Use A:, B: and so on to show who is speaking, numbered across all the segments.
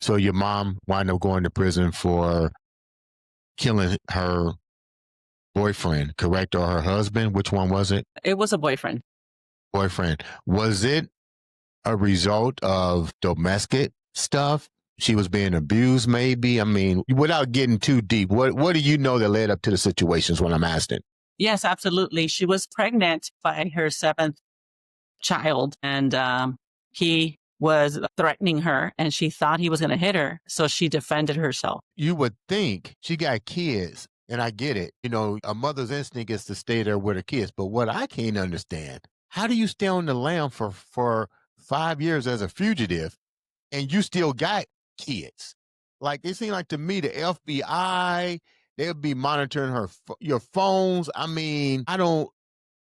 A: So your mom wound up going to prison for killing her boyfriend, correct? Or her husband? Which one was it?
B: It was a boyfriend.
A: Boyfriend. Was it a result of domestic stuff? She was being abused, maybe? I mean, without getting too deep, what do you know that led up to the situations when I'm asking?
B: Yes, absolutely. She was pregnant by her seventh child, and he was threatening her, and she thought he was going to hit her. So she defended herself.
A: You would think she got kids, and I get it. You know, a mother's instinct is to stay there with her kids. But what I can't understand, how do you stay on the lam for 5 years as a fugitive and you still got kids? Like, it seemed like to me, the FBI, they'll be monitoring your phones. I mean, I don't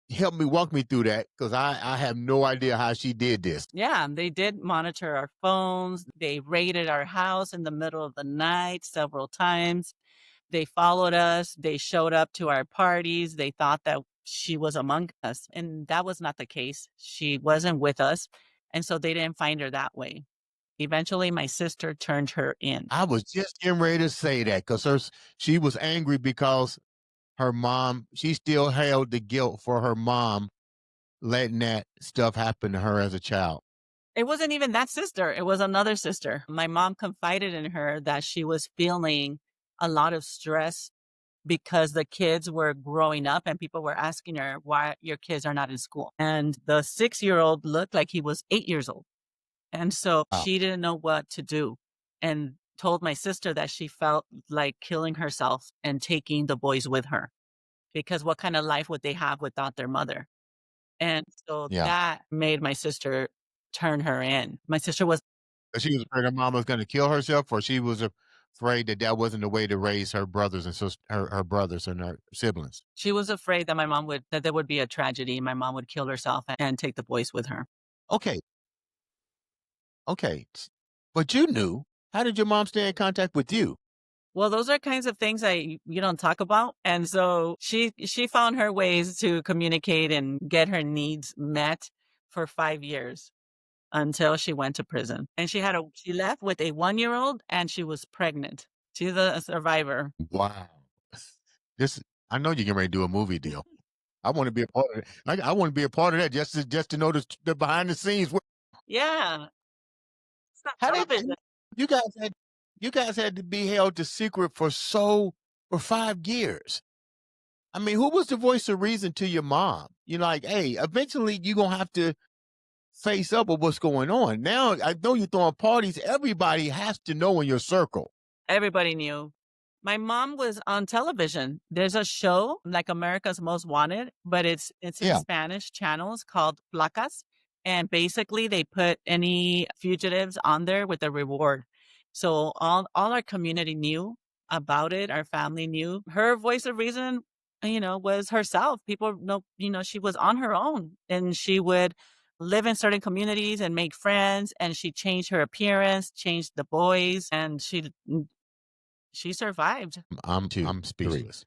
A: help me walk me through that because I have no idea how she did this.
B: Yeah, they did monitor our phones. They raided our house in the middle of the night several times. They followed us. They showed up to our parties. They thought that she was among us, and that was not the case. She wasn't with us, and so they didn't find her that way. Eventually, my sister turned her in.
A: I was just getting ready to say that because she was angry because her mom, she still held the guilt for her mom letting that stuff happen to her as a child.
B: It wasn't even that sister. It was another sister. My mom confided in her that she was feeling a lot of stress because the kids were growing up and people were asking her why your kids are not in school. And the 6-year-old looked like he was 8 years old. And so
A: Wow.
B: she didn't know what to do and told my sister that she felt like killing herself and taking the boys with her, because what kind of life would they have without their mother? And so
A: Yeah.
B: that made my sister turn her in. My sister was
A: She was afraid her mom was going to kill herself, or she was afraid that that wasn't the way to raise her brothers and her brothers and her siblings.
B: she was afraid that that there would be a tragedy. My mom would kill herself and take the boys with her.
A: Okay. Okay. But you knew. How did your mom stay in contact with you?
B: Well, those are kinds of things that you don't talk about. And so she found her ways to communicate and get her needs met for 5 years until she went to prison. And she left with a 1-year-old and she was pregnant. She's a survivor.
A: Wow. This, I know you're getting ready to do a movie deal. I want to be a part of it. I want to be a part of that just to know the behind the scenes.
B: Yeah. It's not
A: How did
B: television.
A: you guys had to be held to secret for 5 years? I mean, who was the voice of reason to your mom? You're like, hey, eventually you're gonna have to face up with what's going on. Now I know you're throwing parties. Everybody has to know in your circle.
B: Everybody knew. My mom was on television. There's a show like America's Most Wanted, but it's in
A: Yeah.
B: Spanish channels called Placas. And basically they put any fugitives on there with a reward. So all our community knew about it. Our family knew. Her voice of reason, was herself. People know, she was on her own and she would live in certain communities and make friends. And she changed her appearance, changed the boys, and she survived.
A: I'm speechless.